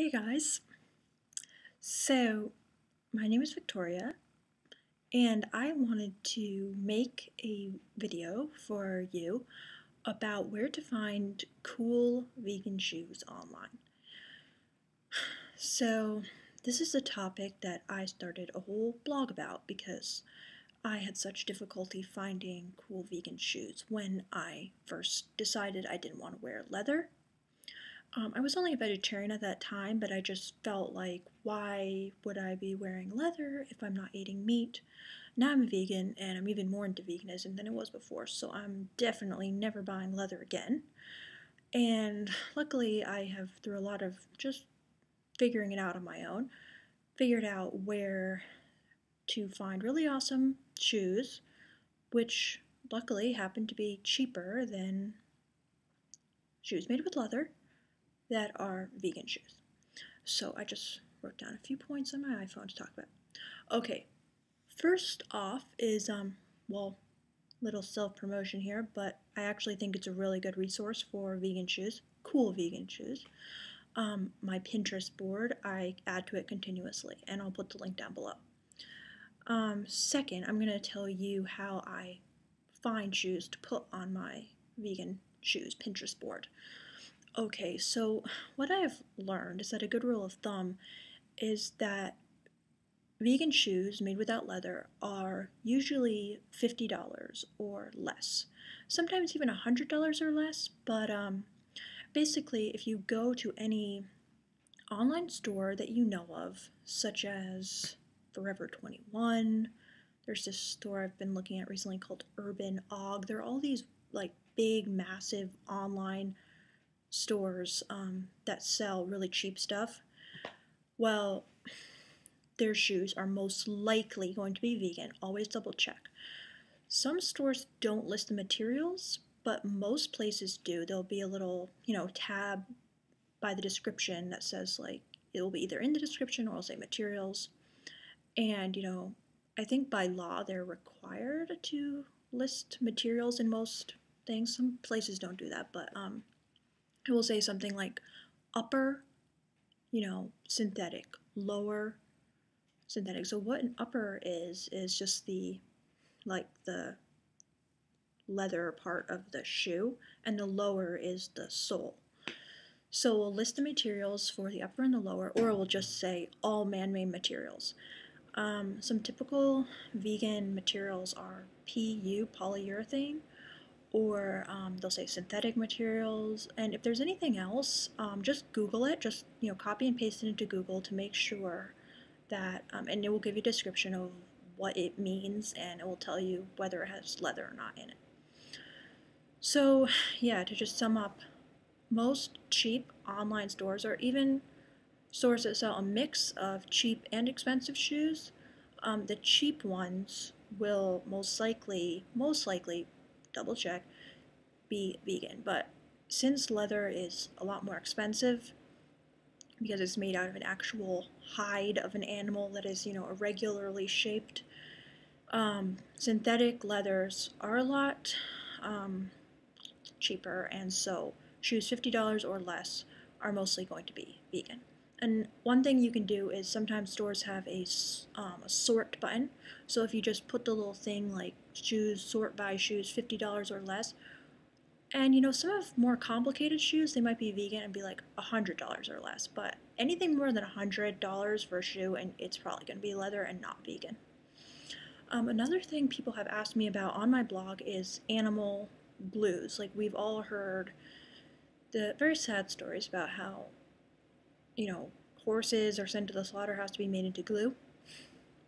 Hey guys, so my name is Victoria and I wanted to make a video for you about where to find cool vegan shoes online. So this is a topic that I started a whole blog about because I had such difficulty finding cool vegan shoes when I first decided I didn't want to wear leather. I was only a vegetarian at that time, but I just felt like, why would I be wearing leather if I'm not eating meat? Now I'm a vegan, and I'm even more into veganism than I was before, so I'm definitely never buying leather again. And luckily, I have, through a lot of just figuring it out on my own, figured out where to find really awesome shoes, which luckily happen to be cheaper than shoes made with leather that are vegan shoes. So I just wrote down a few points on my iPhone to talk about. Okay, first off is, well, little self-promotion here, but I actually think it's a really good resource for vegan shoes, cool vegan shoes. My Pinterest board, I add to it continuously, and I'll put the link down below. Second, I'm going to tell you how I find shoes to put on my vegan shoes Pinterest board. Okay, so what I have learned is that a good rule of thumb is that vegan shoes made without leather are usually $50 or less. Sometimes even $100 or less, but basically, if you go to any online store that you know of, such as Forever 21, there's this store I've been looking at recently called Urban Og. There are all these like big, massive online stores that sell really cheap stuff. Well, their shoes are most likely going to be vegan. Always double check. Some stores don't list the materials, but most places do. There'll be a little, tab by the description that says like it will be either in the description or it'll say materials. And, I think by law they're required to list materials in most things. Some places don't do that, but it will say something like upper, synthetic, lower, synthetic. So what an upper is just the leather part of the shoe, and the lower is the sole. So we'll list the materials for the upper and the lower, or we'll just say all man-made materials. Some typical vegan materials are PU, polyurethane, or they'll say synthetic materials. And if there's anything else, just Google it. Just copy and paste it into Google to make sure that, and it will give you a description of what it means, and it will tell you whether it has leather or not in it. So yeah, to just sum up, most cheap online stores, or even stores that sell a mix of cheap and expensive shoes, the cheap ones will most likely, double check, be vegan. But since leather is a lot more expensive, because it's made out of an actual hide of an animal that is, irregularly shaped, synthetic leathers are a lot cheaper, and so shoes $50 or less are mostly going to be vegan. And one thing you can do is sometimes stores have a sort button. So if you just put the little thing like shoes, sort by shoes, $50 or less, and some of more complicated shoes, they might be vegan and be like $100 or less. But anything more than $100 for a shoe, and it's probably going to be leather and not vegan. Another thing people have asked me about on my blog is animal glues. Like, we've all heard the very sad stories about how, horses are sent to the slaughterhouse to be made into glue.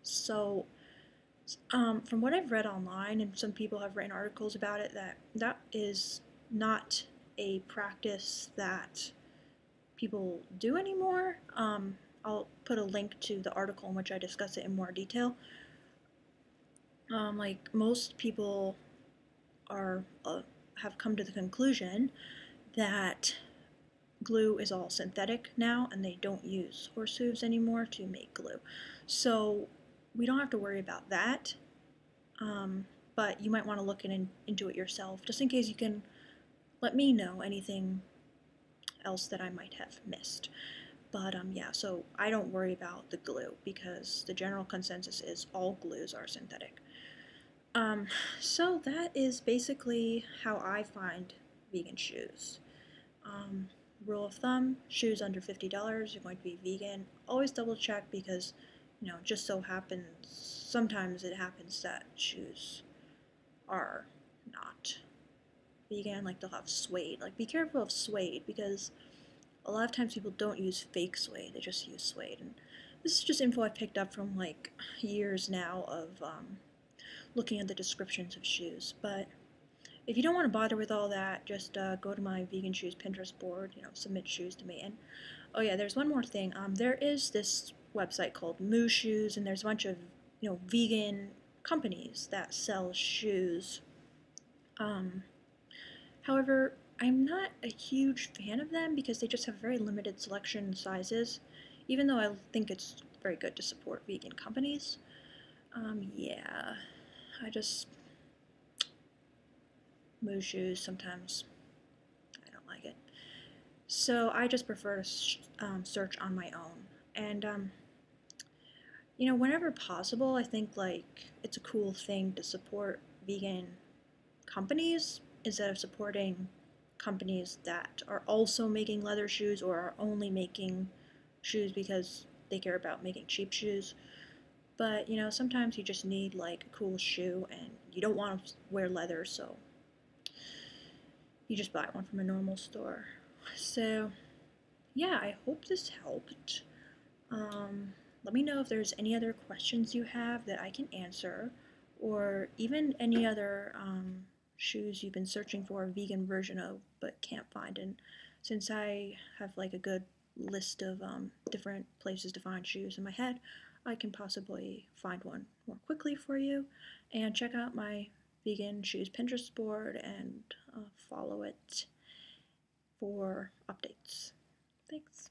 So, from what I've read online, and some people have written articles about it, that is not a practice that people do anymore. I'll put a link to the article in which I discuss it in more detail. Like, most people have come to the conclusion that glue is all synthetic now, and they don't use horse hooves anymore to make glue. So we don't have to worry about that, but you might want to look into it yourself, just in case. You can let me know anything else that I might have missed. But yeah, so I don't worry about the glue because the general consensus is all glues are synthetic. Um, so that is basically how I find vegan shoes. Um, Rule of thumb, shoes under $50 are going to be vegan. Always double check because, just so happens, sometimes it happens that shoes are not vegan, like they'll have suede. Like be careful of suede because a lot of times people don't use fake suede, they just use suede. And this is just info I picked up from like years now of looking at the descriptions of shoes. But if you don't want to bother with all that, just go to my vegan shoes Pinterest board, submit shoes to me. And oh yeah, there's one more thing. There is this website called Moo Shoes, and there's a bunch of vegan companies that sell shoes. Um, However, I'm not a huge fan of them because they just have very limited selection and sizes, even though I think it's very good to support vegan companies. Yeah, I just move shoes sometimes. I don't like it. So I just prefer to search on my own. And, whenever possible, I think like it's a cool thing to support vegan companies instead of supporting companies that are also making leather shoes or are only making shoes because they care about making cheap shoes. But sometimes you just need like a cool shoe and you don't want to wear leather, so you just buy one from a normal store. So, yeah, I hope this helped. Um, Let me know if there's any other questions you have that I can answer, or even any other shoes you've been searching for a vegan version of but can't find. And since I have like a good list of different places to find shoes in my head, I can possibly find one more quickly for you. And check out my vegan shoes Pinterest board and follow it for updates. Thanks.